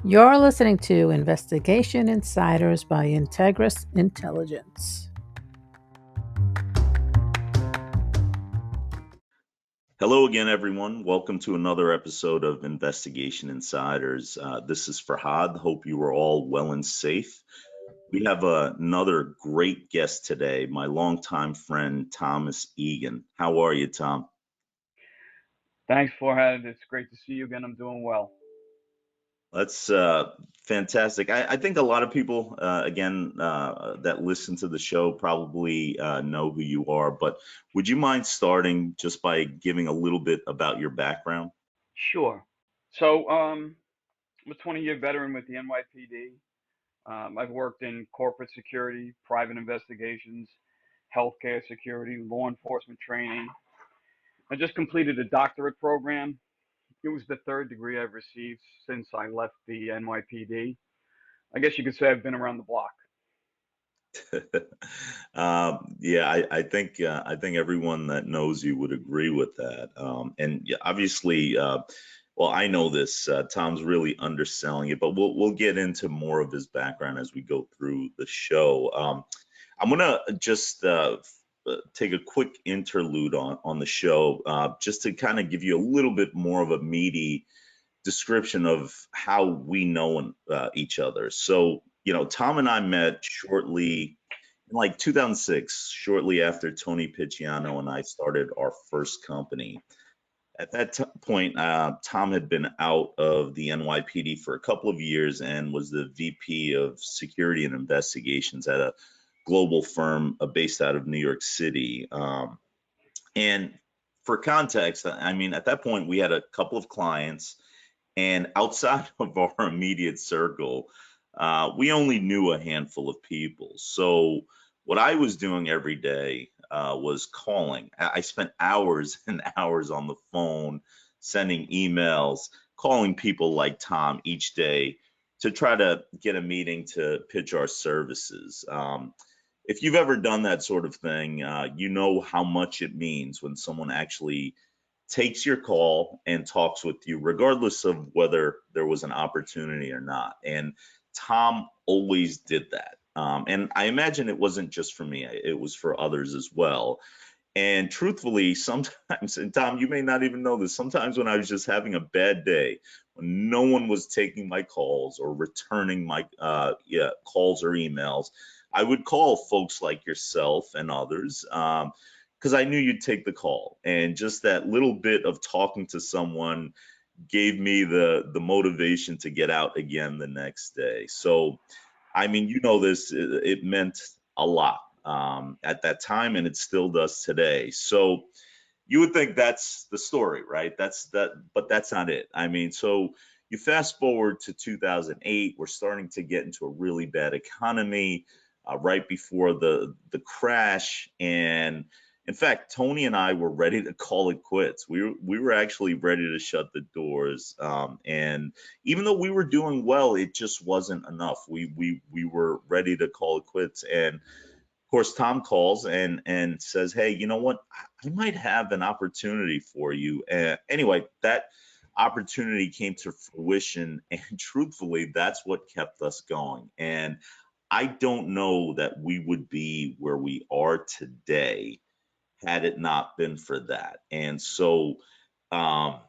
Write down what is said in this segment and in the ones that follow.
You're listening to Investigation Insiders by Integris Intelligence. Hello again, everyone. Welcome to another episode of Investigation Insiders. This is Forhad. Hope you are all well and safe. We have another great guest today, my longtime friend, Thomas Egan. How are you, Tom? Thanks, Forhad. It's great to see you again. I'm doing well. That's fantastic. I think a lot of people, that listen to the show probably know who you are, but would you mind starting just by giving a little bit about your background? Sure. So, I'm a 20-year veteran with the NYPD. I've worked in corporate security, private investigations, healthcare security, law enforcement training. I just completed a doctorate program. It was the third degree I've received since I left the NYPD. I guess you could say I've been around the block. Yeah, I think everyone that knows you would agree with that. And yeah, obviously, well, I know this. Tom's really underselling it, but we'll get into more of his background as we go through the show. I'm gonna just take a quick interlude on the show, just to kind of give you a little bit more of a meaty description of how we know each other. So, Tom and I met shortly in like 2006, shortly after Tony Picciano and I started our first company. At that point, Tom had been out of the NYPD for a couple of years and was the VP of Security and Investigations at a global firm based out of New York City. And for context, I mean, at that point, we had a couple of clients, and outside of our immediate circle, we only knew a handful of people. So what I was doing every day was calling. I spent hours and hours on the phone, sending emails, calling people like Tom each day to try to get a meeting to pitch our services. If you've ever done that sort of thing, you know how much it means when someone actually takes your call and talks with you, regardless of whether there was an opportunity or not. And Tom always did that. And I imagine it wasn't just for me, it was for others as well. And truthfully, sometimes, and Tom, you may not even know this, sometimes when I was just having a bad day, when no one was taking my calls or returning my calls or emails, I would call folks like yourself and others, because I knew you'd take the call. And just that little bit of talking to someone gave me the motivation to get out again the next day. So, I mean, this, it meant a lot at that time, and it still does today. So you would think that's the story, right? But that's not it. I mean, so you fast forward to 2008, we're starting to get into a really bad economy, right before the crash, and in fact, Tony and I were ready to call it quits. We were actually ready to shut the doors, and even though we were doing well, it just wasn't enough. We were ready to call it quits, and of course, Tom calls and says, "Hey, you know what? I might have an opportunity for you." Anyway, that opportunity came to fruition, and truthfully, that's what kept us going. And I don't know that we would be where we are today had it not been for that. And so, um,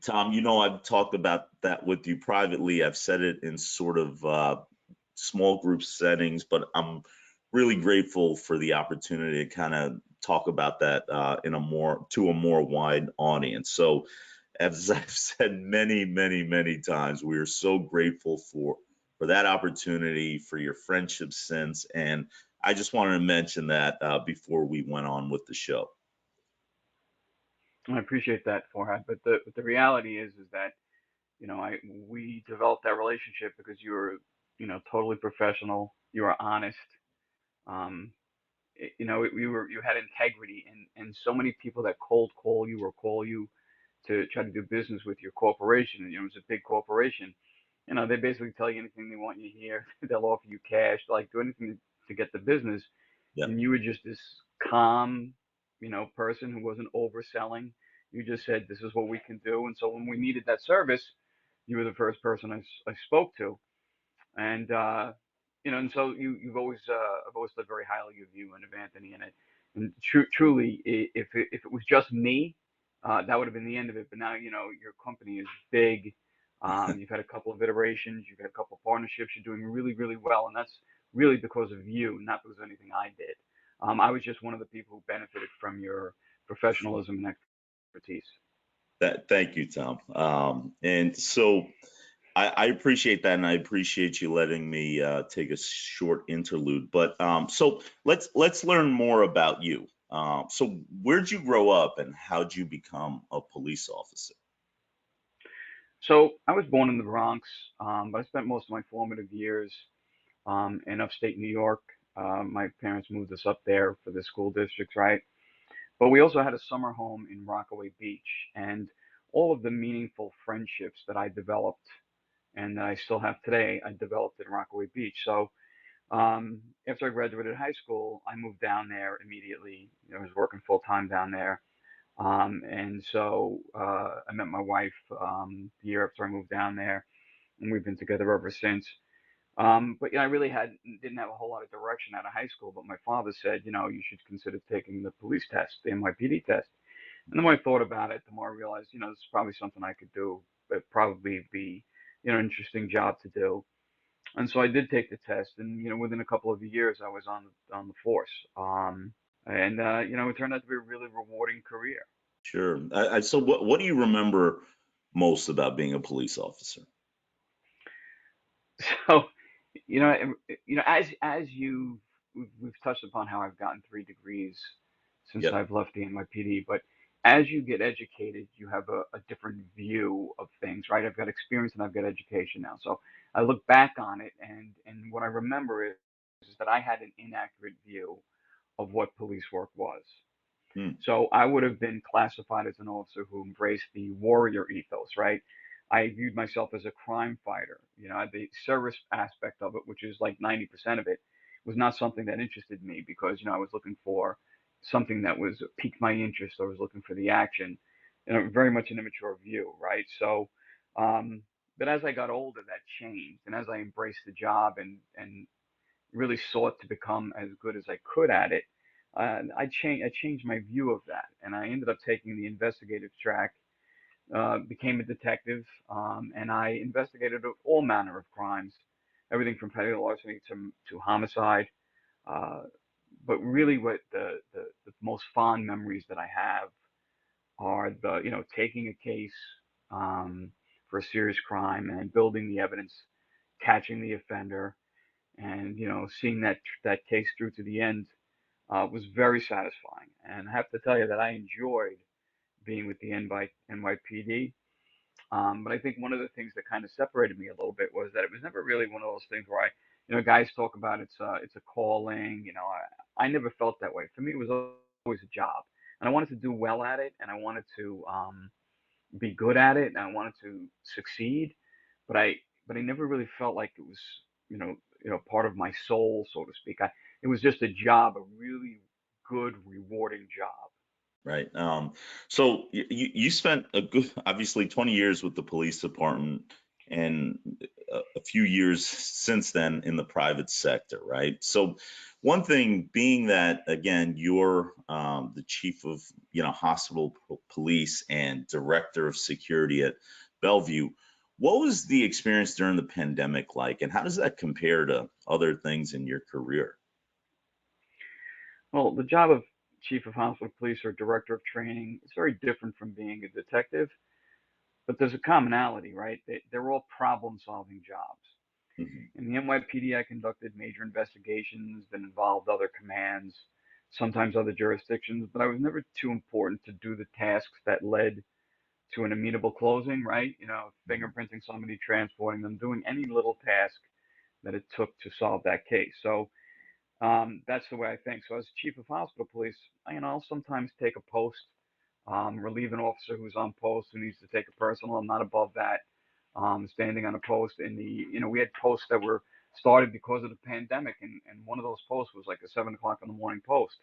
Tom, I've talked about that with you privately. I've said it in sort of small group settings, but I'm really grateful for the opportunity to kind of talk about that in a more wide audience. So, as I've said many, many, many times, we are so grateful for that opportunity, for your friendship since, and I just wanted to mention that before we went on with the show. I appreciate that, Forhad. But the reality is that I we developed that relationship because you were totally professional. You were honest. Um, you had integrity, and so many people that cold call you or call you to try to do business with your corporation. And, it's a big corporation. They basically tell you anything they want you to hear. They'll offer you cash, like do anything to get the business. Yeah. And you were just this calm, person who wasn't overselling. You just said, "This is what we can do." And so when we needed that service, you were the first person I spoke to, and and so you've always I've always thought very highly of you and of Anthony, and truly, if it was just me, that would have been the end of it. But now your company is big. You've had a couple of iterations, you've had a couple of partnerships. You're doing really, really well, and that's really because of you, not because of anything I did. I was just one of the people who benefited from your professionalism and expertise. Thank you, Tom. And so I appreciate that, and I appreciate you letting me take a short interlude. But so let's learn more about you. So where'd you grow up, and how'd you become a police officer? So I was born in the Bronx, but I spent most of my formative years in upstate New York. My parents moved us up there for the school districts, right? But we also had a summer home in Rockaway Beach, and all of the meaningful friendships that I developed and that I still have today, I developed in Rockaway Beach. So after I graduated high school, I moved down there immediately. I was working full time down there. And so I met my wife the year after I moved down there, and we've been together ever since. But I really didn't have a whole lot of direction out of high school. But my father said, you should consider taking the police test, the NYPD test. And the more I thought about it, the more I realized, this is probably something I could do. It'd probably be, an interesting job to do. And so I did take the test, and within a couple of years, I was on the force. And it turned out to be a really rewarding career. Sure. So what do you remember most about being a police officer? So, you know, as we've touched upon how I've gotten 3 degrees since Yep. I've left the NYPD, but as you get educated, you have a different view of things, right? I've got experience and I've got education now, so I look back on it, and what I remember is that I had an inaccurate view of what police work was. Hmm. So I would have been classified as an officer who embraced the warrior ethos, right? I viewed myself as a crime fighter. The service aspect of it, which is like 90% of it, was not something that interested me because, I was looking for something that was piqued my interest. I was looking for the action, very much an immature view, right? So, but as I got older, that changed, and as I embraced the job and really sought to become as good as I could at it, I changed my view of that, and I ended up taking the investigative track, became a detective, and I investigated all manner of crimes, everything from petty larceny to homicide. Uh, but really, what the most fond memories that I have are taking a case for a serious crime and building the evidence, catching the offender, and seeing that case through to the end was very satisfying. And I have to tell you that I enjoyed being with the NYPD. But I think one of the things that kind of separated me a little bit was that it was never really one of those things where guys talk about it's a calling. I never felt that way. For me, it was always a job, and I wanted to do well at it, and I wanted to be good at it, and I wanted to succeed. But I never really felt like it was you know part of my soul, so to speak. It was just a job, a really good, rewarding job. Right. So you spent a good, obviously, 20 years with the police department, and a few years since then in the private sector, right? So one thing being that, again, you're the chief of, hospital police and director of security at Bellevue. What was the experience during the pandemic like, and how does that compare to other things in your career? Well, the job of chief of hospital police or director of training is very different from being a detective, but there's a commonality, right? They're all problem-solving jobs. Mhm. In the NYPD, I conducted major investigations that involved other commands, sometimes other jurisdictions, but I was never too important to do the tasks that led to an amenable closing, right? Mhm. Fingerprinting somebody, transporting them, doing any little task that it took to solve that case. So that's the way I think. So as chief of hospital police, I'll sometimes take a post, relieve an officer who's on post who needs to take a personal. I'm not above that. Standing on a post we had posts that were started because of the pandemic, and one of those posts was like a 7 o'clock in the morning post.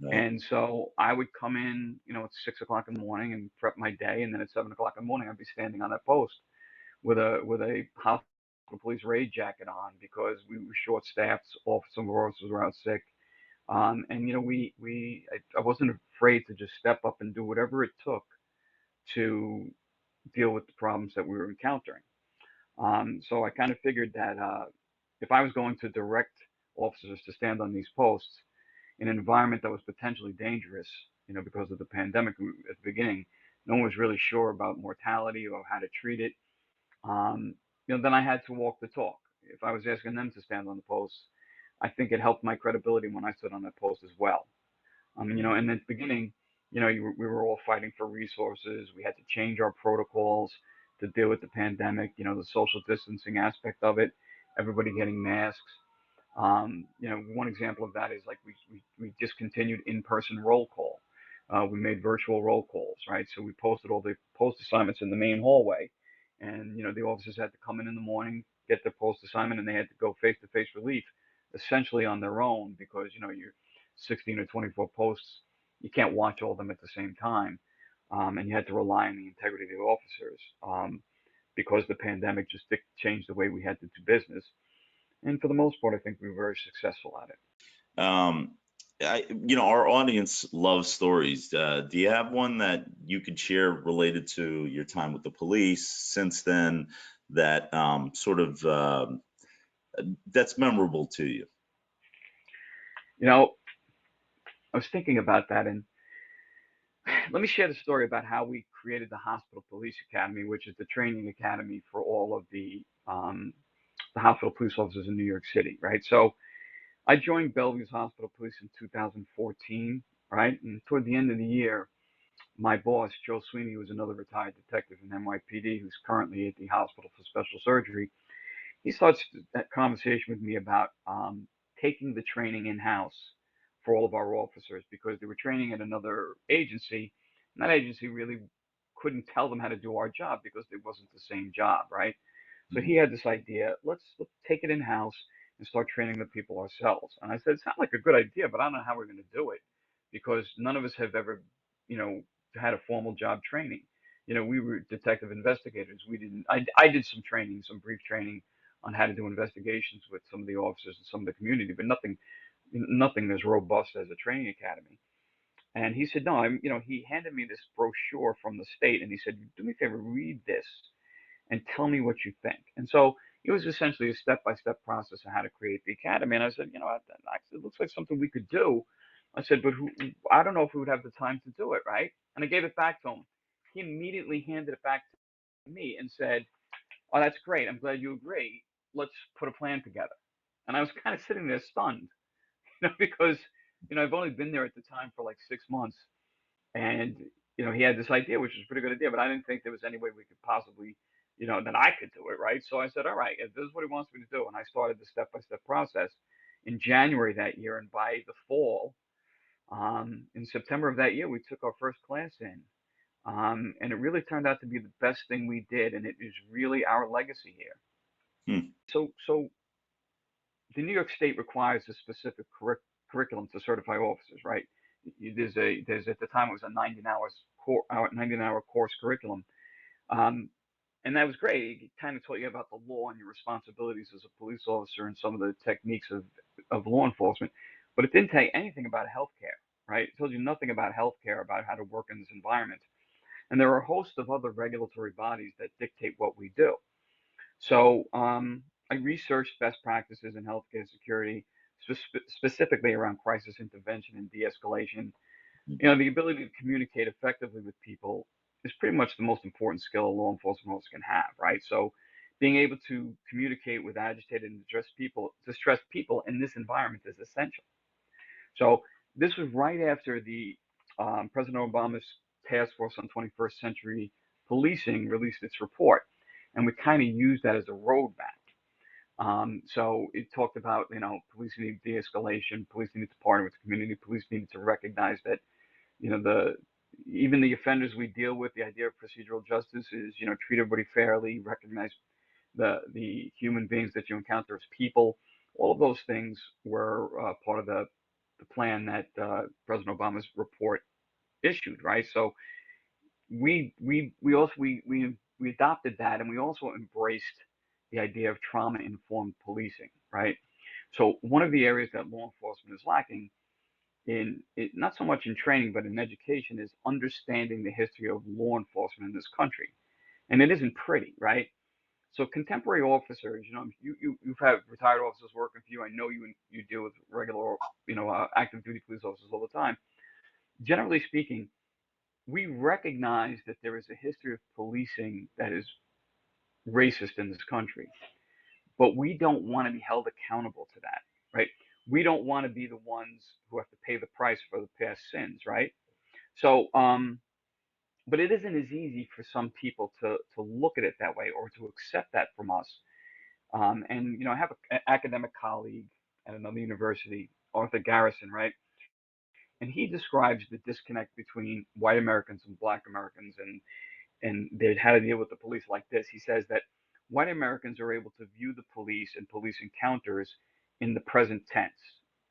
Right. And so I would come in, at 6 o'clock in the morning and prep my day, and then at 7 o'clock in the morning I'd be standing on that post with a hospital police raid jacket on because we were short staffed. Some of our officers were out sick. And I wasn't afraid to just step up and do whatever it took to deal with the problems that we were encountering. So I kind of figured that if I was going to direct officers to stand on these posts in an environment that was potentially dangerous, because of the pandemic at the beginning, no one was really sure about mortality or how to treat it. Um, then I had to walk the talk. If I was asking them to stand on the posts, I think it helped my credibility when I stood on that post as well. And at the beginning, we were all fighting for resources. We had to change our protocols to deal with the pandemic, the social distancing aspect of it, everybody getting masks. One example of that is like we discontinued in-person roll call. We made virtual roll calls, right? So we posted all the post assignments in the main hallway, and the officers had to come in the morning, get their post assignment, and they had to go face-to-face relief, essentially on their own because you're 16 or 24 posts, you can't watch all of them at the same time, and you had to rely on the integrity of the officers because the pandemic just changed the way we had to do business. And for the most part, I think we were very successful at it. Our audience loves stories. Do you have one that you could share related to your time with the police since then that that's memorable to you? I was thinking about that, and let me share the story about how we created the Hospital Police Academy, which is the training academy for all of the hospital police officers in New York City, right? So I joined Bellevue's Hospital Police in 2014, right? And toward the end of the year, my boss, Joe Sweeney, who was another retired detective in NYPD, who's currently at the Hospital for Special Surgery, he starts that conversation with me about taking the training in-house for all of our officers because they were training at another agency, and that agency really couldn't tell them how to do our job because it wasn't the same job, right? So he had this idea, let's take it in-house and start training the people ourselves. And I said, it sounds like a good idea, but I don't know how we're going to do it because none of us have ever, you know, had a formal job training. We were detective investigators. We didn't. I did some training, some brief training on how to do investigations with some of the officers and some of the community, but nothing as robust as a training academy. And he said, no, he handed me this brochure from the state, and he said, do me a favor, read this and tell me what you think. And so it was essentially a step-by-step process of how to create the academy. And I said, it looks like something we could do. I said, but I don't know if we would have the time to do it, right? And I gave it back to him. He immediately handed it back to me and said, oh, that's great. I'm glad you agree. Let's put a plan together. And I was kind of sitting there stunned, because, I've only been there at the time for like 6 months. And, he had this idea, which was a pretty good idea, but I didn't think there was any way we could possibly, that I could do it, right? So I said, all right, if this is what he wants me to do. And I started the step-by-step process in January that year. And by the fall, in September of that year, we took our first class in. And it really turned out to be the best thing we did. And it is really our legacy here. Hmm. So the New York State requires a specific curriculum to certify officers, right? There's at the time it was a 90-hour course curriculum, and that was great. It kind of taught you about the law and your responsibilities as a police officer and some of the techniques of law enforcement, but it didn't tell you anything about healthcare, right? It told you nothing about healthcare, about how to work in this environment, and there are a host of other regulatory bodies that dictate what we do. So I researched best practices in healthcare security, specifically around crisis intervention and de-escalation. The ability to communicate effectively with people is pretty much the most important skill a law enforcement officer can have, right? So being able to communicate with agitated and distressed people in this environment is essential. So this was right after the President Obama's Task Force on 21st Century Policing released its report, and we kind of used that as a roadmap. So it talked about, police need de-escalation, police need to partner with the community, police need to recognize that, even the offenders we deal with, the idea of procedural justice is, treat everybody fairly, recognize the human beings that you encounter as people. All of those things were part of the plan that President Obama's report issued, right? So we we adopted that, and we also embraced the idea of trauma-informed policing, right? So one of the areas that law enforcement is lacking in it, not so much in training, but in education, is understanding the history of law enforcement in this country. And it isn't pretty, right? So contemporary officers, you've had retired officers working for you. I know you deal with regular, active duty police officers all the time. Generally speaking, we recognize that there is a history of policing that is racist in this country, but we don't want to be held accountable to that, right? We don't want to be the ones who have to pay the price for the past sins, right? So, but it isn't as easy for some people to look at it that way or to accept that from us. And I have an academic colleague at another university, Arthur Garrison, right? And he describes the disconnect between white Americans and black Americans, and they had to deal with the police like this. He says that white Americans are able to view the police and police encounters in the present tense.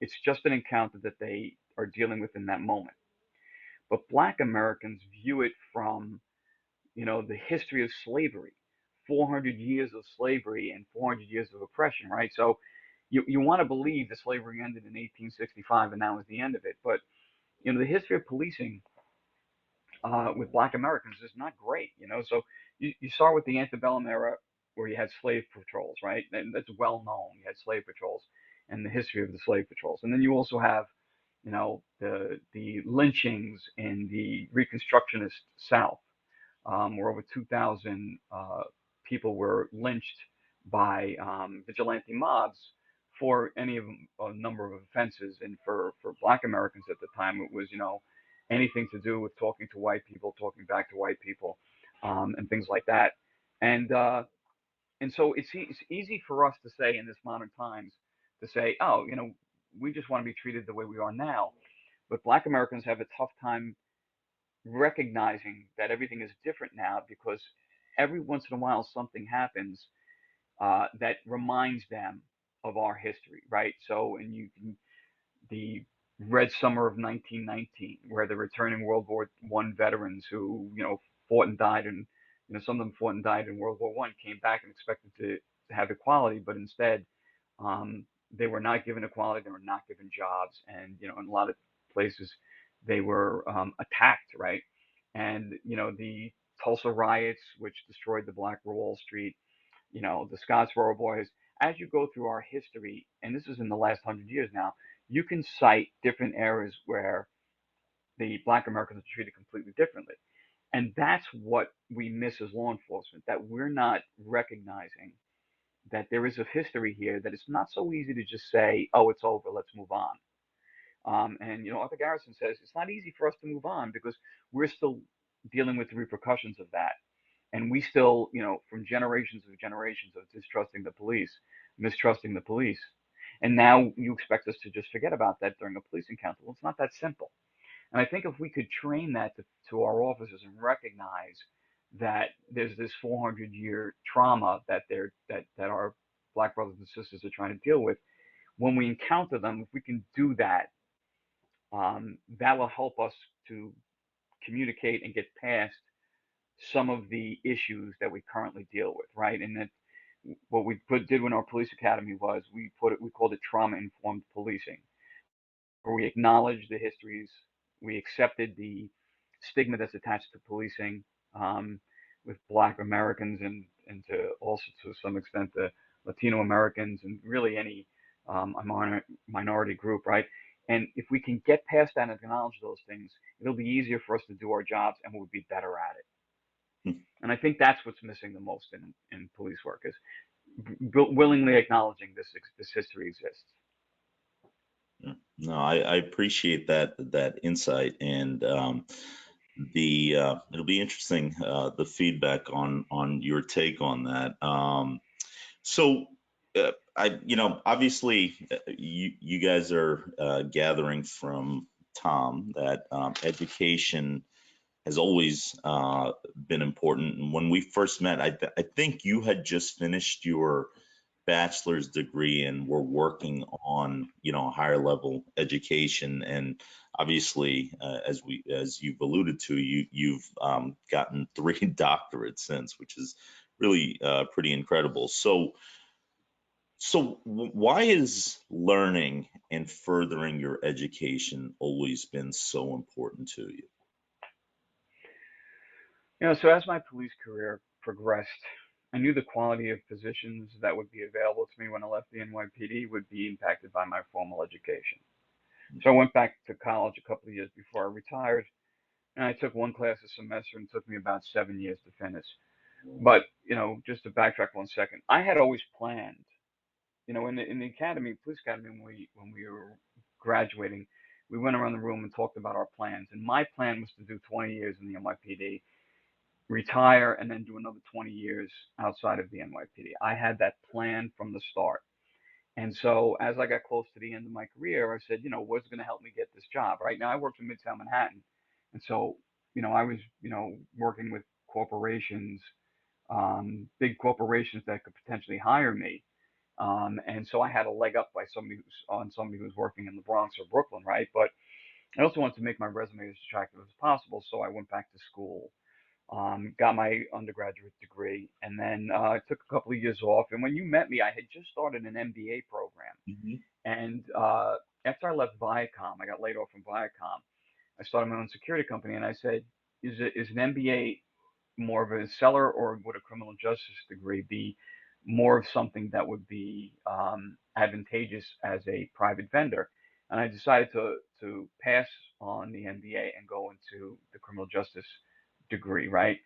It's just an encounter that they are dealing with in that moment. But black Americans view it from, the history of slavery, 400 years of slavery and 400 years of oppression, right? So you want to believe that slavery ended in 1865 and that was the end of it. But, the history of policing with black Americans is not great, So you start with the antebellum era where you had slave patrols, right? And that's well known. You had slave patrols and the history of the slave patrols. And then you also have, the lynchings in the Reconstructionist South, where over 2,000 people were lynched by vigilante mobs for any of a number of offenses. And for black Americans at the time, it was, anything to do with talking to white people, talking back to white people, and things like that. And uh, and so it's easy for us to say in this modern times to say, oh, we just want to be treated the way we are now. But black Americans have a tough time recognizing that everything is different now because every once in a while something happens that reminds them of our history, right? So, and the Red Summer of 1919, where the returning World War I veterans who, fought and died, and some of them fought and died in World War I, came back and expected to have equality, but instead they were not given equality, they were not given jobs, and in a lot of places they were attacked, right? And the Tulsa riots, which destroyed the Black Wall Street, the Scottsboro boys. As you go through our history, and this is in the last 100 years now, you can cite different areas where the black Americans are treated completely differently. And that's what we miss as law enforcement, that we're not recognizing that there is a history here, that it's not so easy to just say, oh, it's over, let's move on. And Arthur Garrison says it's not easy for us to move on because we're still dealing with the repercussions of that. And we still, from generations of generations of distrusting the police, mistrusting the police. And now you expect us to just forget about that during a police encounter. Well, it's not that simple. And I think if we could train that to our officers and recognize that there's this 400-year trauma that our black brothers and sisters are trying to deal with, when we encounter them, if we can do that, that will help us to communicate and get past some of the issues that we currently deal with, right? And that what we did in our police academy was we called it trauma-informed policing, where we acknowledged the histories, we accepted the stigma that's attached to policing with Black Americans and to also to some extent the Latino Americans and really any minority group, right? And if we can get past that and acknowledge those things, it'll be easier for us to do our jobs and we'll be better at it. And I think that's what's missing the most in police work is willingly acknowledging this history exists. No, I appreciate that insight, and it'll be interesting the feedback on your take on that. So obviously you guys are gathering from Tom that education has always been important. And when we first met, I think you had just finished your bachelor's degree and were working on, higher level education. And obviously, as you've alluded to, you've gotten 3 doctorates since, which is really pretty incredible. So why is learning and furthering your education always been so important to you? So as my police career progressed, I knew the quality of positions that would be available to me when I left the NYPD would be impacted by my formal education. So I went back to college a couple of years before I retired, and I took one class a semester, and it took me about 7 years to finish. But just to backtrack 1 second, I had always planned. In the academy, police academy, when we were graduating, we went around the room and talked about our plans. And my plan was to do 20 years in the NYPD, retire, and then do another 20 years outside of the NYPD. I had that plan from the start. And so as I got close to the end of my career, I said, what's going to help me get this job? Right now, I worked in Midtown Manhattan. And so, I was, working with corporations, big corporations that could potentially hire me. And so I had a leg up by somebody who's working in the Bronx or Brooklyn, right? But I also wanted to make my resume as attractive as possible. So I went back to school, got my undergraduate degree, and then I took a couple of years off. And when you met me, I had just started an MBA program. Hmm. And after I left Viacom, I got laid off from Viacom. I started my own security company, and I said, is an MBA more of a seller, or would a criminal justice degree be more of something that would be advantageous as a private vendor? And I decided to pass on the MBA and go into the criminal justice degree, right?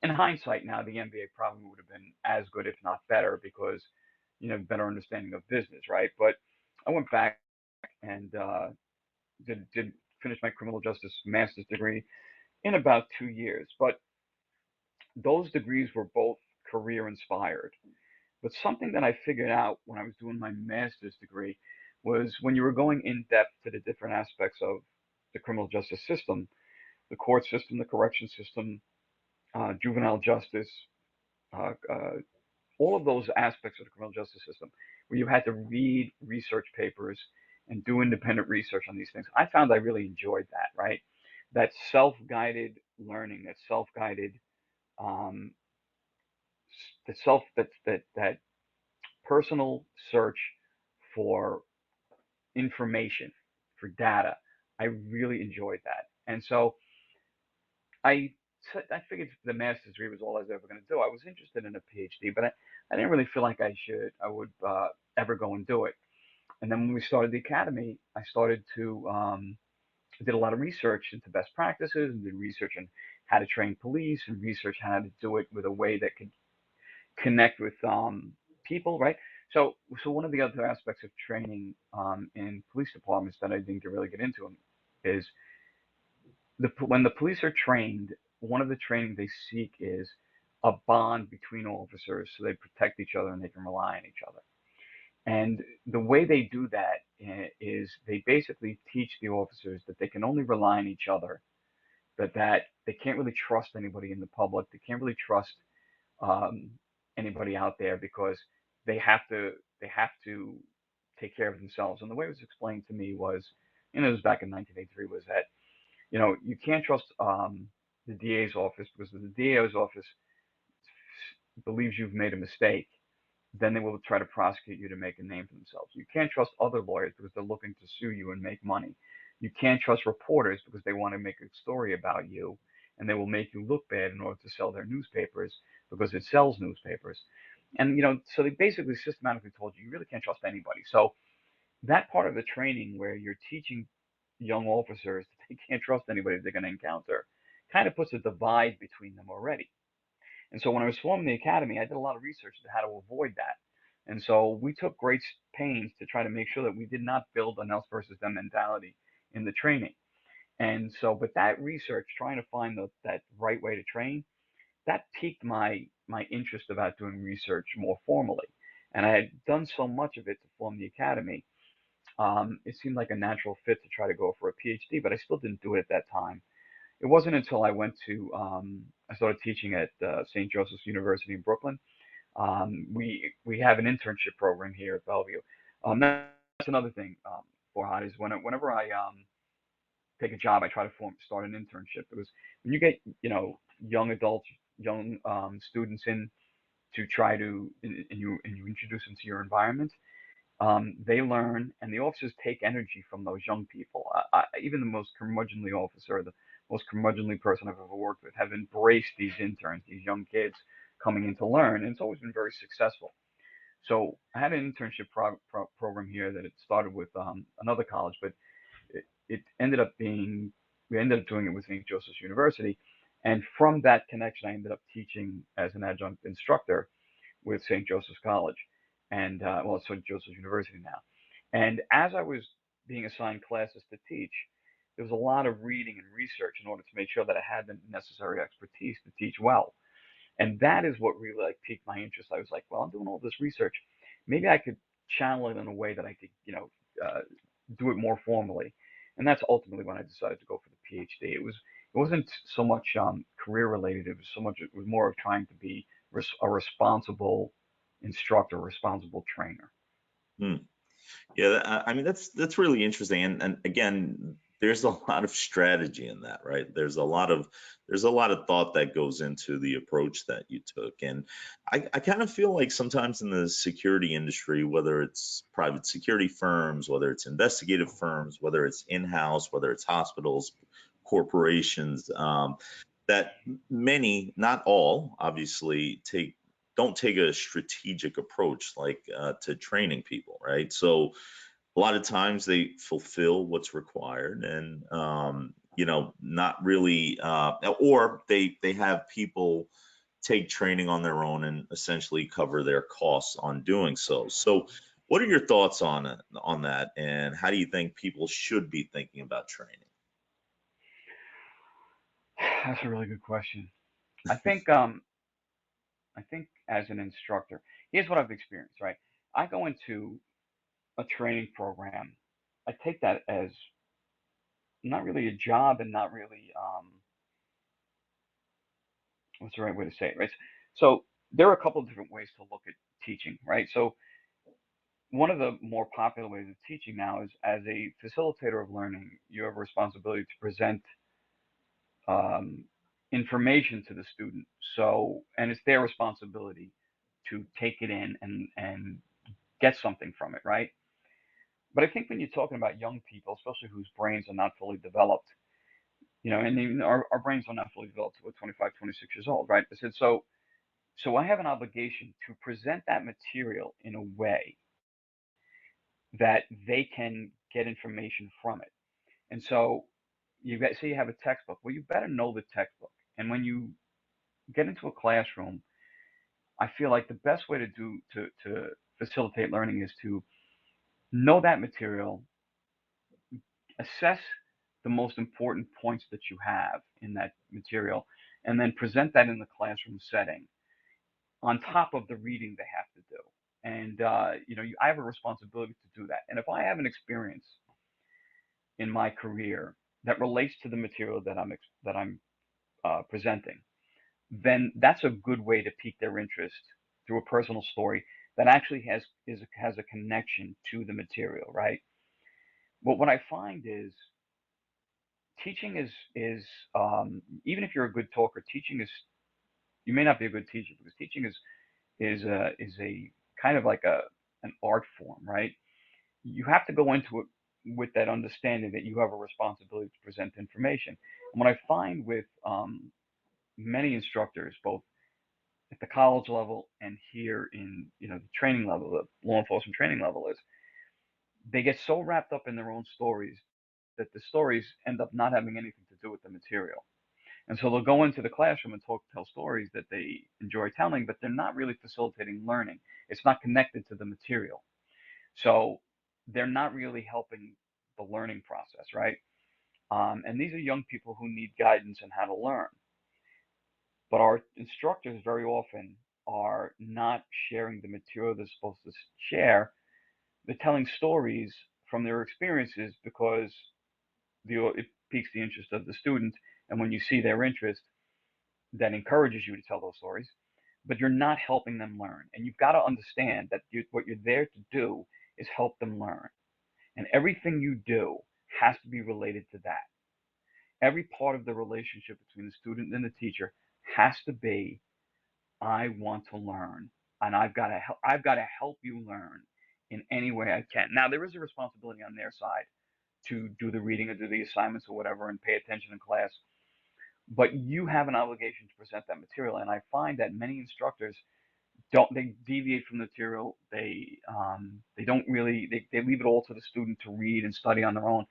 In hindsight now, the MBA probably would have been as good, if not better, because better understanding of business, right? But I went back and did finish my criminal justice master's degree in about 2 years. But those degrees were both career inspired. But something that I figured out when I was doing my master's degree was when you were going in depth to the different aspects of the criminal justice system, the court system, the correction system, juvenile justice, all of those aspects of the criminal justice system, where you had to read research papers and do independent research on these things. I found I really enjoyed that, right? That self-guided learning, that self-guided, um, the self that personal search for information, for data. I really enjoyed that, and so I I figured the master's degree was all I was ever going to do. I was interested in a PhD, but I didn't really feel like I would ever go and do it. And then when we started the academy, I started to did a lot of research into best practices and did research on how to train police and research how to do it with a way that could connect with people, right? So one of the other aspects of training in police departments that I didn't really get into is when the police are trained, one of the training they seek is a bond between officers so they protect each other and they can rely on each other. And the way they do that is they basically teach the officers that they can only rely on each other, that they can't really trust anybody in the public, they can't really trust um, anybody out there because they have to they have to take care of themselves. And the way it was explained to me was, it was back in 1983, was that you can't trust the DA's office, because if the DA's office believes you've made a mistake, then they will try to prosecute you to make a name for themselves. You can't trust other lawyers because they're looking to sue you and make money. You can't trust reporters because they want to make a story about you and they will make you look bad in order to sell their newspapers because it sells newspapers. And so they basically systematically told you really can't trust anybody. So that part of the training where you're teaching young officers that they can't trust anybody they're going to encounter kind of puts a divide between them already. And so when I was forming the academy, I did a lot of research to how to avoid that. And so we took great pains to try to make sure that we did not build an us versus them mentality in the training. And so, but that research, trying to find that right way to train, that piqued my interest about doing research more formally. And I had done so much of it to form the academy. It seemed like a natural fit to try to go for a PhD, but I still didn't do it at that time. It wasn't until I started teaching at St. Joseph's University in Brooklyn. We have an internship program here at Bellevue. That's another thing, Forhad, is whenever I take a job, I try to start an internship, because when you get, young adults, young students in to try to, and you introduce them to your environment, they learn, and the officers take energy from those young people. Even the most curmudgeonly officer, the most curmudgeonly person I've ever worked with, have embraced these interns, these young kids coming in to learn, and it's always been very successful. So I had an internship program here that it started with another college, but it ended up being, we ended up doing it with St. Joseph's University, and from that connection, I ended up teaching as an adjunct instructor with St. Joseph's College, and well, it's St. Joseph's University now. And as I was being assigned classes to teach, there was a lot of reading and research in order to make sure that I had the necessary expertise to teach well. And that is what really like piqued my interest. I was like, well, I'm doing all this research. Maybe I could channel it in a way that I could, do it more formally. And that's ultimately when I decided to go for the PhD. It wasn't so much career related. It was more of trying to be a responsible instructor, a responsible trainer. Hmm. Yeah, I mean that's really interesting, and again, there's a lot of strategy in that, right? There's a lot of thought that goes into the approach that you took, and I kind of feel like sometimes in the security industry, whether it's private security firms, whether it's investigative firms, whether it's in-house, whether it's hospitals, corporations, that many, not all, obviously don't take a strategic approach like to training people, right? So a lot of times they fulfill what's required and not really or they have people take training on their own and essentially cover their costs on doing so. So what are your thoughts on it, on that, and how do you think people should be thinking about training? That's a really good question. I think as an instructor, here's what I've experienced, right? I go into a training program. I take that as not really a job and not really what's the right way to say it, right? So there are a couple of different ways to look at teaching, right? So one of the more popular ways of teaching now is as a facilitator of learning, you have a responsibility to present um, information to the student. So, and it's their responsibility to take it in and get something from it, right? But I think when you're talking about young people, especially whose brains are not fully developed, and even our brains are not fully developed until we're 25, 26 years old, right? I said, so I have an obligation to present that material in a way that they can get information from it. And so say you have a textbook. Well, you better know the textbook. And when you get into a classroom, I feel like the best way to facilitate learning is to know that material, assess the most important points that you have in that material, and then present that in the classroom setting on top of the reading they have to do. And I have a responsibility to do that. And if I have an experience in my career that relates to the material that I'm presenting, then that's a good way to pique their interest through a personal story that actually has a connection to the material, right? But what I find is teaching is even if you're a good talker, teaching is you may not be a good teacher because teaching is a kind of like an art form, right? You have to go into it with that understanding that you have a responsibility to present information. And what I find with many instructors, both at the college level and here in the training level, the law enforcement training level, is they get so wrapped up in their own stories that the stories end up not having anything to do with the material. And so they'll go into the classroom and tell stories that they enjoy telling, but they're not really facilitating learning. It's not connected to the material. So they're not really helping the learning process, right? And these are young people who need guidance on how to learn. But our instructors very often are not sharing the material they're supposed to share. They're telling stories from their experiences because it piques the interest of the student. And when you see their interest, that encourages you to tell those stories. But you're not helping them learn. And you've got to understand that what you're there to do is help them learn. And everything you do has to be related to that. Every part of the relationship between the student and the teacher has to be, I want to learn, and I've got to help you learn in any way I can. Now, there is a responsibility on their side to do the reading or do the assignments or whatever and pay attention in class, but you have an obligation to present that material. And I find that many instructors don't, they deviate from the material. They don't really, they leave it all to the student to read and study on their own.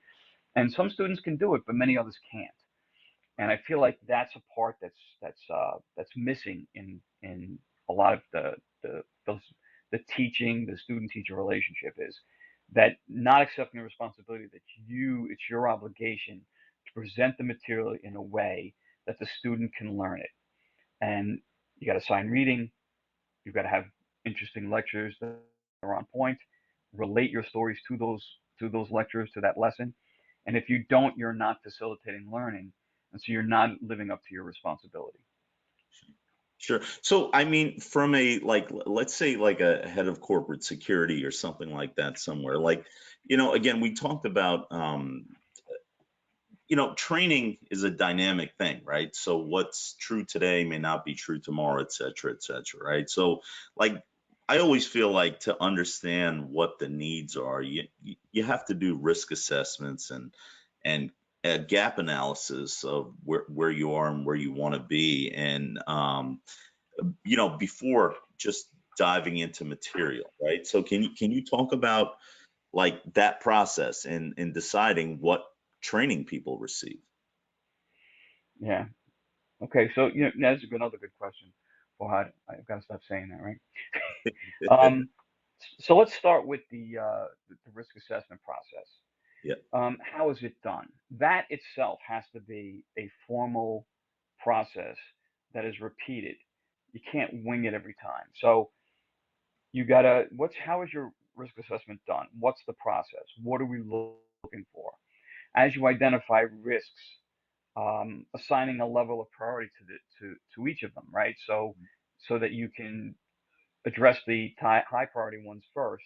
And some students can do it, but many others can't. And I feel like that's a part that's missing in a lot of the teaching, the student teacher relationship, is that not accepting the responsibility that it's your obligation to present the material in a way that the student can learn it. And you got to assign reading, you've got to have interesting lectures that are on point, relate your stories to those lectures, to that lesson. And if you don't, you're not facilitating learning, and so you're not living up to your responsibility. Sure. So, I mean, from a like, let's say like a head of corporate security or something like that somewhere, like, again, we talked about, training is a dynamic thing, right? So what's true today may not be true tomorrow, et cetera, right? So, like, I always feel like to understand what the needs are, you have to do risk assessments and a gap analysis of where you are and where you want to be, and before just diving into material, right? So can you talk about like that process and in deciding what training people receive? Yeah. Okay. So that's another good question. Forhad, I've got to stop saying that, right? So let's start with the risk assessment process. Yeah, How is it done? That itself has to be a formal process that is repeated. You can't wing it every time. So you gotta, how is your risk assessment done? What's the process? What are we looking for? As you identify risks, assigning a level of priority to each of them, right? So that you can address the high priority ones first,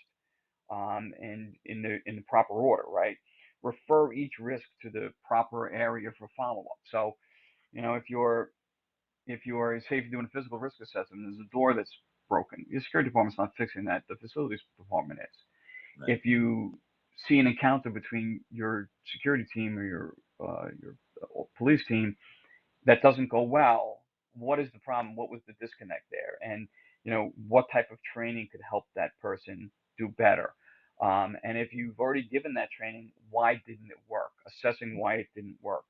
and in the proper order, right? Refer each risk to the proper area for follow up. So, if you're say if you're doing a physical risk assessment, there's a door that's broken. Your security department's not fixing that. The facilities department is. right. If you see an encounter between your security team or your police team that doesn't go well, what is the problem? What was the disconnect there? And what type of training could help that person do better? And if you've already given that training, why didn't it work? Assessing why it didn't work.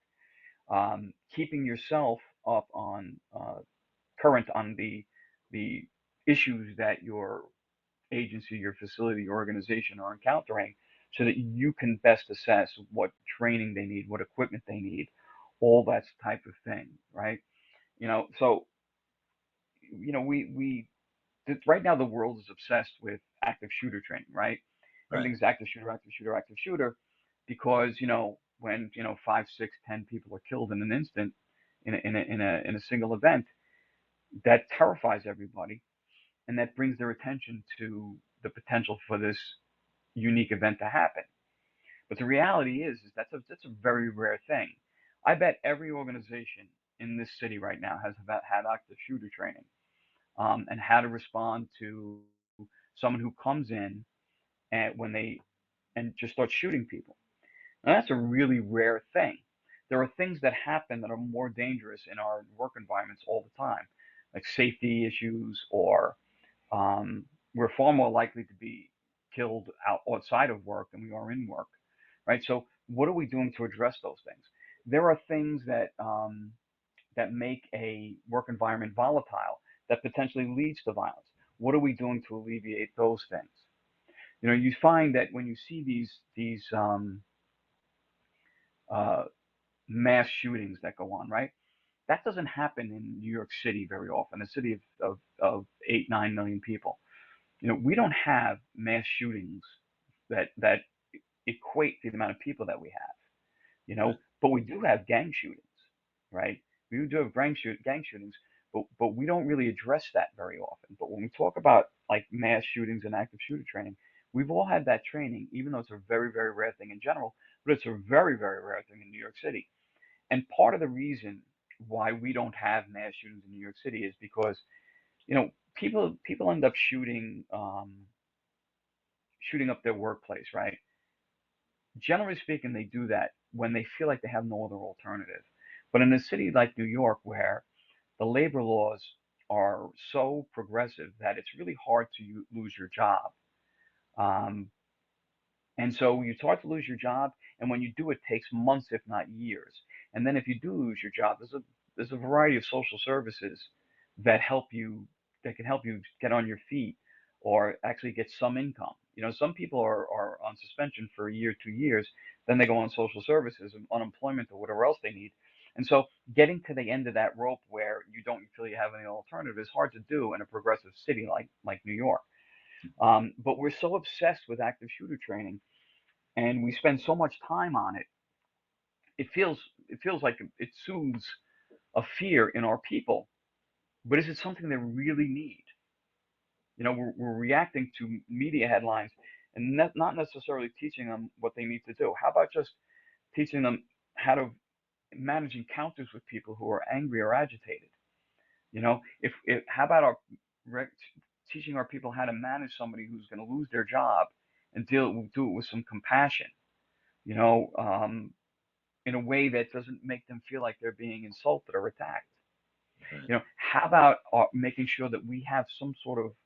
Keeping yourself up on current on the issues that your agency, your facility, your organization are encountering, so that you can best assess what training they need, what equipment they need, all that type of thing, right? So we right now the world is obsessed with active shooter training, right? Right. Everything's active shooter, active shooter, active shooter, because when 5, 6, 10 people are killed in an instant in a single event, that terrifies everybody, and that brings their attention to the potential for this unique event to happen. But the reality is that's a very rare thing. I bet every organization in this city right now has about had active shooter training, and how to respond to someone who comes in and when they and just starts shooting people. Now that's a really rare thing. There are things that happen that are more dangerous in our work environments all the time, like safety issues, or we're far more likely to be killed outside of work than we are in work, right? So what are we doing to address those things? There are things that make a work environment volatile that potentially leads to violence. What are we doing to alleviate those things? You find that when you see these uh, mass shootings that go on, right? That doesn't happen in New York City very often, a city of 8, 9 million people. We don't have mass shootings that equate to the amount of people that we have, Right. but we do have gang shootings, right? We do have gang shootings, but we don't really address that very often. But when we talk about like mass shootings and active shooter training, we've all had that training, even though it's a very, very rare thing in general, but it's a very, very rare thing in New York City. And part of the reason why we don't have mass shootings in New York City is because, people end up shooting up their workplace, right? Generally speaking, they do that when they feel like they have no other alternative. But in a city like New York, where the labor laws are so progressive that it's really hard to lose your job. Um, and so you start to lose your job, and when you do, it takes months, if not years. And then if you do lose your job, there's a variety of social services that that can help you get on your feet or actually get some income. Some people are on suspension for a year, 2 years, then they go on social services and unemployment or whatever else they need. And so getting to the end of that rope where you don't feel you have any alternative is hard to do in a progressive city like New York. But we're so obsessed with active shooter training, and we spend so much time on it. It feels like it soothes a fear in our people. But is it something they really need? We're reacting to media headlines and not necessarily teaching them what they need to do. How about just teaching them how to manage encounters with people who are angry or agitated? If how about teaching our people how to manage somebody who's going to lose their job and do it with some compassion, you know, um, in a way that doesn't make them feel like they're being insulted or attacked. Right. How about making sure that we have some sort of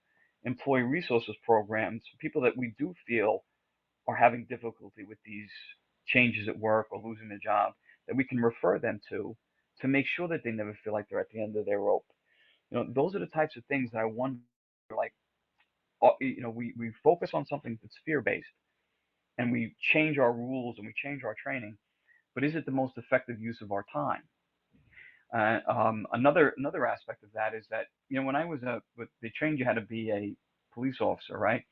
employee resources programs for people that we do feel are having difficulty with these changes at work or losing their job, that we can refer them to make sure that they never feel like they're at the end of their rope. Those are the types of things that I wonder, like, we focus on something that's fear-based, and we change our rules and we change our training, but is it the most effective use of our time? Another aspect of that is that, when I was they trained you how to be a police officer, right?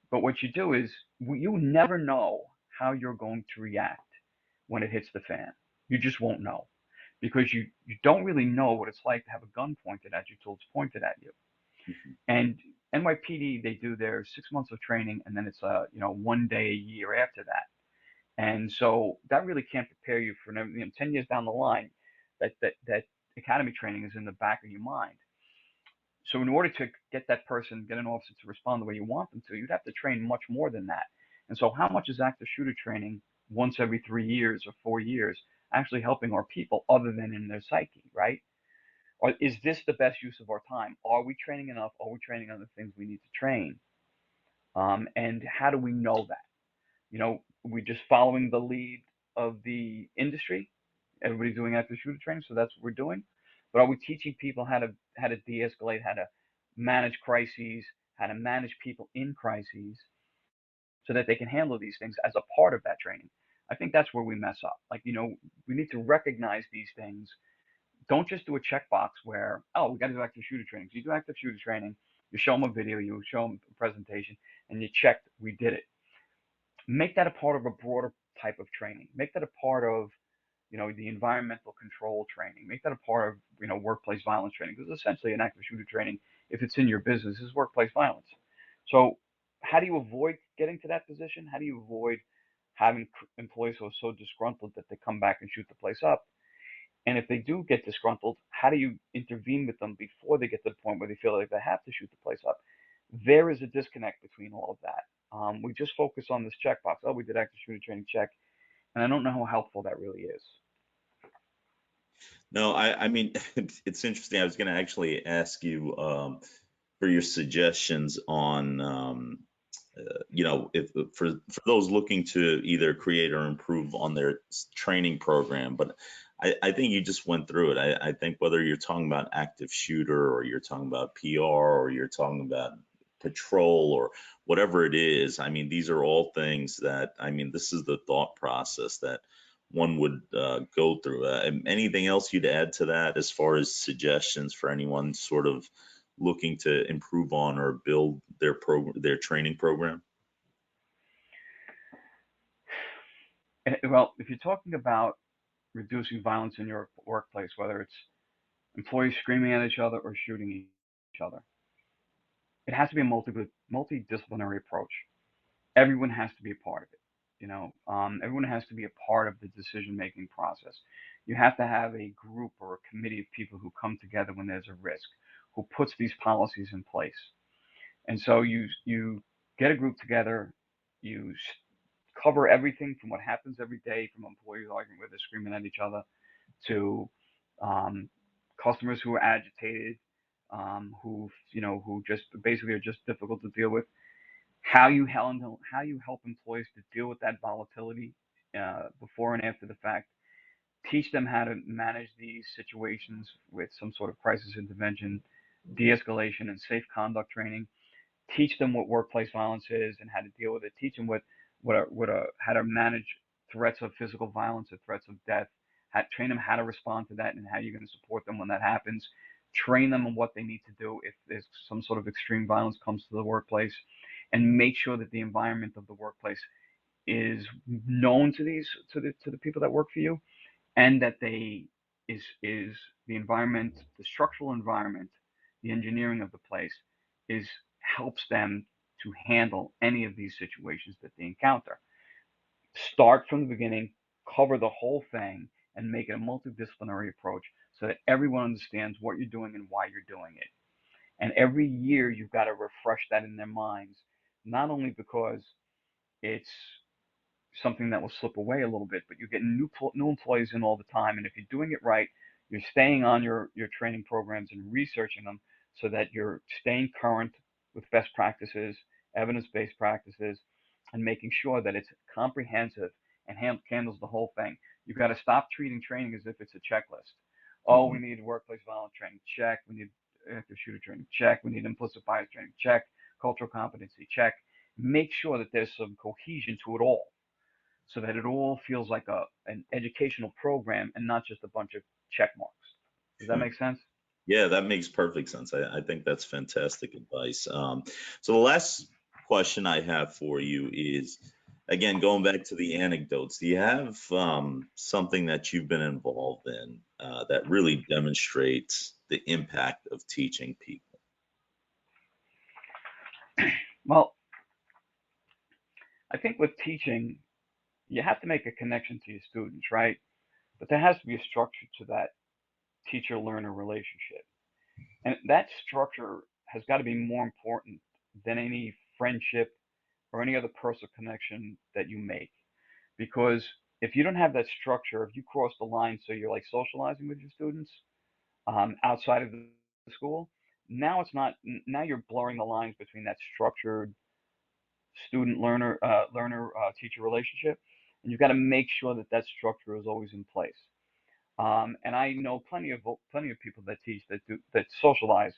But what you do is, you never know how you're going to react when it hits the fan. You just won't know, because you don't really know what it's like to have a gun pointed at you till it's pointed at you. Mhm. And NYPD, they do their 6 months of training, and then it's 1 day a year after that. And so that really can't prepare you for 10 years down the line. That academy training is in the back of your mind. So in order to get an officer to respond the way you want them to, you'd have to train much more than that. And so how much is active shooter training once every 3 years or 4 years actually helping our people, other than in their psyche, right? Or is this the best use of our time? Are we training enough? Are we training on the things we need to train? And how do we know that? We're just following the lead of the industry. Everybody's doing active shooter training, so that's what we're doing. But are we teaching people how to de-escalate, how to manage crises, how to manage people in crises, so that they can handle these things as a part of that training? I think that's where we mess up. Like, we need to recognize these things. Don't just do a checkbox where, oh, we got to do active shooter training. So you do active shooter training, you show them a video, you show them a presentation, and you checked, we did it. Make that a part of a broader type of training. Make that a part of, the environmental control training. Make that a part of, workplace violence training, because essentially an active shooter training, if it's in your business, is workplace violence. So how do you avoid getting to that position? How do you avoid having employees who are so disgruntled that they come back and shoot the place up? And if they do get disgruntled, how do you intervene with them before they get to the point where they feel like they have to shoot the place up? There is a disconnect between all of that. We just focus on this checkbox. Oh, we did active shooter training, check. And I don't know how helpful that really is. No, I mean, it's interesting. I was going to actually ask you for your suggestions on, if for those looking to either create or improve on their training program. But I think you just went through it. I think whether you're talking about active shooter, or you're talking about PR, or you're talking about patrol, or whatever it is, I mean, these are all things that, I mean, this is the thought process that one would go through. Anything else you'd add to that as far as suggestions for anyone sort of looking to improve on or build their training program? Well, if you're talking about reducing violence in your workplace, whether it's employees screaming at each other or shooting each other, it has to be a multidisciplinary approach. Everyone has to be a part of it. Everyone has to be a part of the decision-making process. You have to have a group or a committee of people who come together when there's a risk, who puts these policies in place. And so you get a group together, you cover everything from what happens every day, from employees arguing with, screaming at each other, to um, customers who are agitated, who just basically are just difficult to deal with. How you help employees to deal with that volatility before and after the fact. Teach them how to manage these situations with some sort of crisis intervention, de-escalation, and safe conduct training. Teach them what workplace violence is and how to deal with it. Teach them how to manage threats of physical violence or threats of death. Train them how to respond to that and how you're going to support them when that happens. Train them on what they need to do if there's some sort of extreme violence comes to the workplace, and make sure that the environment of the workplace is known to the people that work for you, and that they is the environment, the structural environment, the engineering of the place is helps them to handle any of these situations that they encounter. Start from the beginning, cover the whole thing, and make it a multidisciplinary approach so that everyone understands what you're doing and why you're doing it. And every year you've got to refresh that in their minds, not only because it's something that will slip away a little bit, but you're getting new employees in all the time. And if you're doing it right, you're staying on your training programs and researching them so that you're staying current with best practices, evidence-based practices, and making sure that it's comprehensive and handles the whole thing. You've got to stop treating training as if it's a checklist. Oh, we Mhm. need workplace violence training, check. We need active shooter training, check. We need implicit bias training, check. Cultural competency, check. Make sure that there's some cohesion to it all, so that it all feels like an educational program and not just a bunch of check marks. Does that Sure. make sense? Yeah, that makes perfect sense. I think that's fantastic advice. So the last question I have for you is, again, going back to the anecdotes, do you have something that you've been involved in that really demonstrates the impact of teaching people? Well, I think with teaching, you have to make a connection to your students, right? But there has to be a structure to that teacher-learner relationship. And that structure has got to be more important than any friendship or any other personal connection that you make. Because if you don't have that structure, if you cross the line, so you're like socializing with your students, outside of the school, now it's not. Now you're blurring the lines between that structured student learner teacher relationship, and you've got to make sure that that structure is always in place. And I know plenty of people that teach that socialize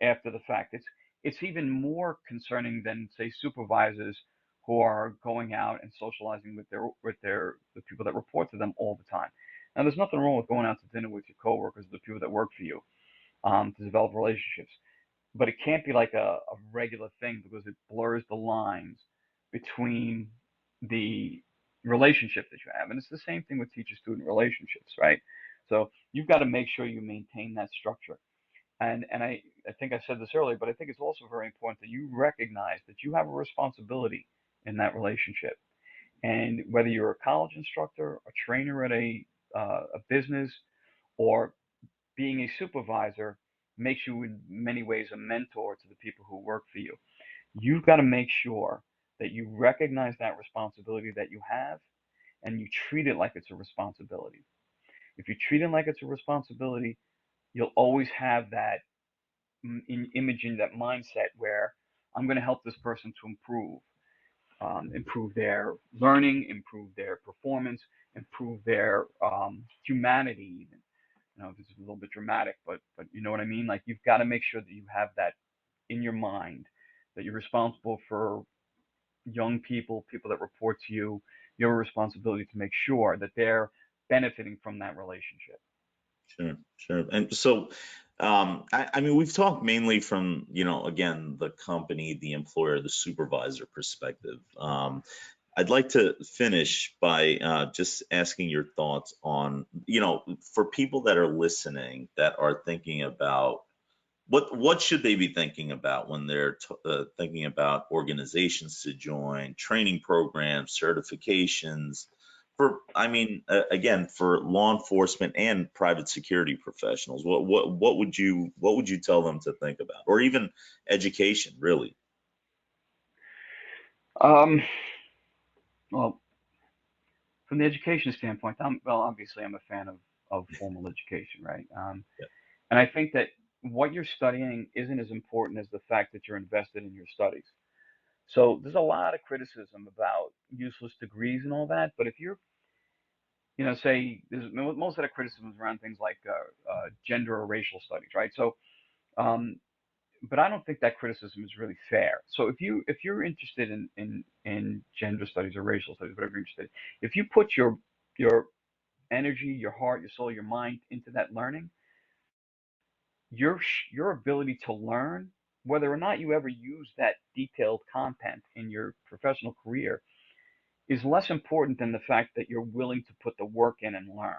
after the fact. It's even more concerning than, say, supervisors who are going out and socializing with the people that report to them all the time. Now, there's nothing wrong with going out to dinner with your coworkers, the people that work for you, to develop relationships. But it can't be like a regular thing, because it blurs the lines between the relationship that you have. And it's the same thing with teacher-student relationships, right? So you've got to make sure you maintain that structure. And I think I said this earlier, but I think it's also very important that you recognize that you have a responsibility in that relationship. And whether you're a college instructor, a trainer at a business, or being a supervisor, makes you in many ways a mentor to the people who work for you. You've got to make sure that you recognize that responsibility that you have, and you treat it like it's a responsibility. If you treat it like it's a responsibility, you'll always have that image in that mindset where I'm going to help this person to improve their learning, improve their performance, improve their humanity, even. This is a little bit dramatic, but you know what I mean? Like, you've got to make sure that you have that in your mind, that you're responsible for young people, people that report to you. You have a responsibility to make sure that they're benefiting from that relationship. Sure, sure. And so, I mean, we've talked mainly from, again, the company, the employer, the supervisor perspective. I'd like to finish by just asking your thoughts on, for people that are listening that are thinking about what should they be thinking about when they're thinking about organizations to join, training programs, certifications for, I mean, again, for law enforcement and private security professionals? What would you tell them to think about, or even education, really? Um, well, from the education standpoint, obviously I'm a fan of formal education, right? Yeah, And I think that what you're studying isn't as important as the fact that you're invested in your studies. So there's a lot of criticism about useless degrees and all that, but if you're, say, there's most of the criticism is around things like gender or racial studies, right? So, um, but I don't think that criticism is really fair. So if you're interested in gender studies or racial studies, whatever you're interested, if you put your energy, your heart, your soul, your mind into that learning, your ability to learn, whether or not you ever use that detailed content in your professional career, is less important than the fact that you're willing to put the work in and learn.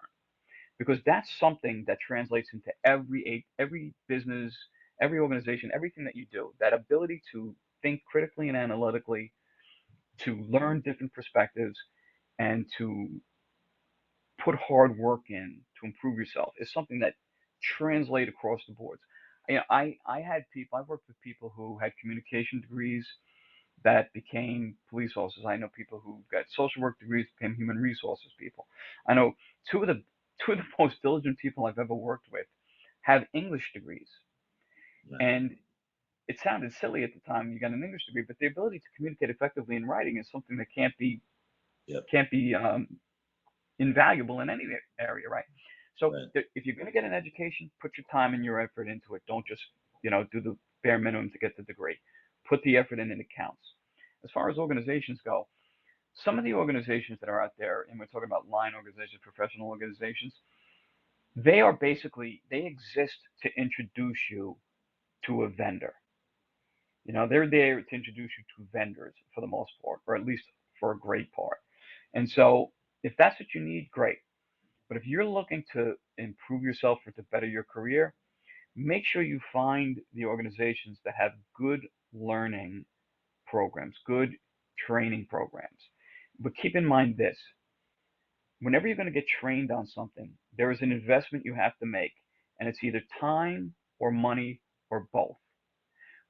Because that's something that translates into every business, every organization, everything that you do. That ability to think critically and analytically, to learn different perspectives, and to put hard work in to improve yourself is something that translate across the boards. I've worked with people who had communication degrees that became police officers. I know people who got social work degrees became human resources people. I know two of the two of the most diligent people I've ever worked with have English degrees, yeah, and it sounded silly at the time you got an English degree, but the ability to communicate effectively in writing is something that yeah, can't be invaluable in any area, right? So right, if you're going to get an education, put your time and your effort into it. Don't just do the bare minimum to get the degree. Put the effort in, and it counts. As far as organizations go, some of the organizations that are out there, and we're talking about line organizations, professional organizations, they exist to introduce you to a vendor. They're there to introduce you to vendors for the most part, or at least for a great part. And so if that's what you need, great. But if you're looking to improve yourself or to better your career, make sure you find the organizations that have good learning programs, good training programs. But keep in mind this: whenever you're going to get trained on something, there is an investment you have to make, and it's either time or money or both.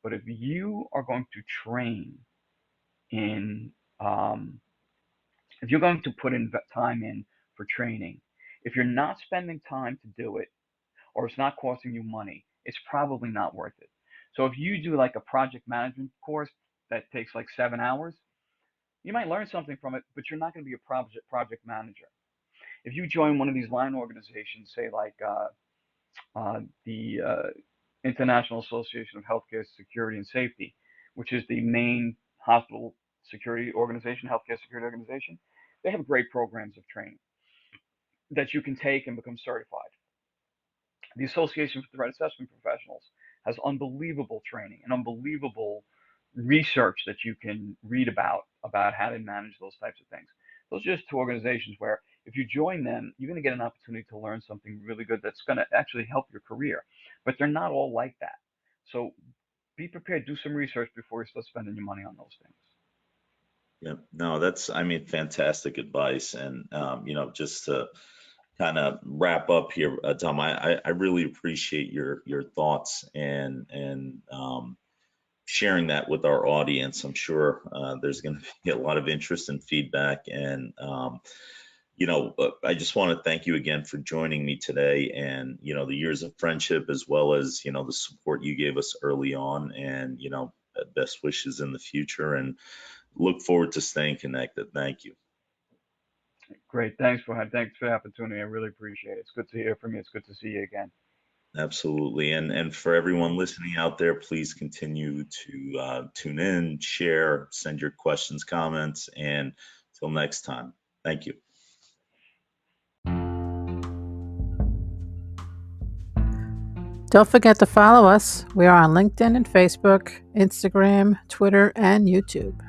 But if you are going to train in, um, if you're going to put in time in for training, if you're not spending time to do it, or it's not costing you money, it's probably not worth it. So if you do like a project management course that takes like 7 hours, you might learn something from it, but you're not going to be a project manager. If you join one of these line organizations, say like the International Association of Healthcare Security and Safety, which is the main hospital security organization, healthcare security organization, they have great programs of training that you can take and become certified. The Association for Threat Assessment Professionals has unbelievable training and unbelievable research that you can read about how to manage those types of things. Those are just two organizations where if you join them, you're going to get an opportunity to learn something really good that's going to actually help your career. But they're not all like that. So be prepared, do some research before you start spending your money on those things. yeah. No, that's, I mean, fantastic advice. And just to kind of wrap up here, Tom, I really appreciate your thoughts and sharing that with our audience. I'm sure there's going to be a lot of interest and feedback. And I just want to thank you again for joining me today, and the years of friendship, as well as the support you gave us early on, and best wishes in the future, and look forward to staying connected. Thank you. Great. Thanks, Forhad. Thanks for the opportunity. I really appreciate it. It's good to hear from you. It's good to see you again. Absolutely. And for everyone listening out there, please continue to tune in, share, send your questions, comments, and till next time. Thank you. Don't forget to follow us. We are on LinkedIn and Facebook, Instagram, Twitter, and YouTube.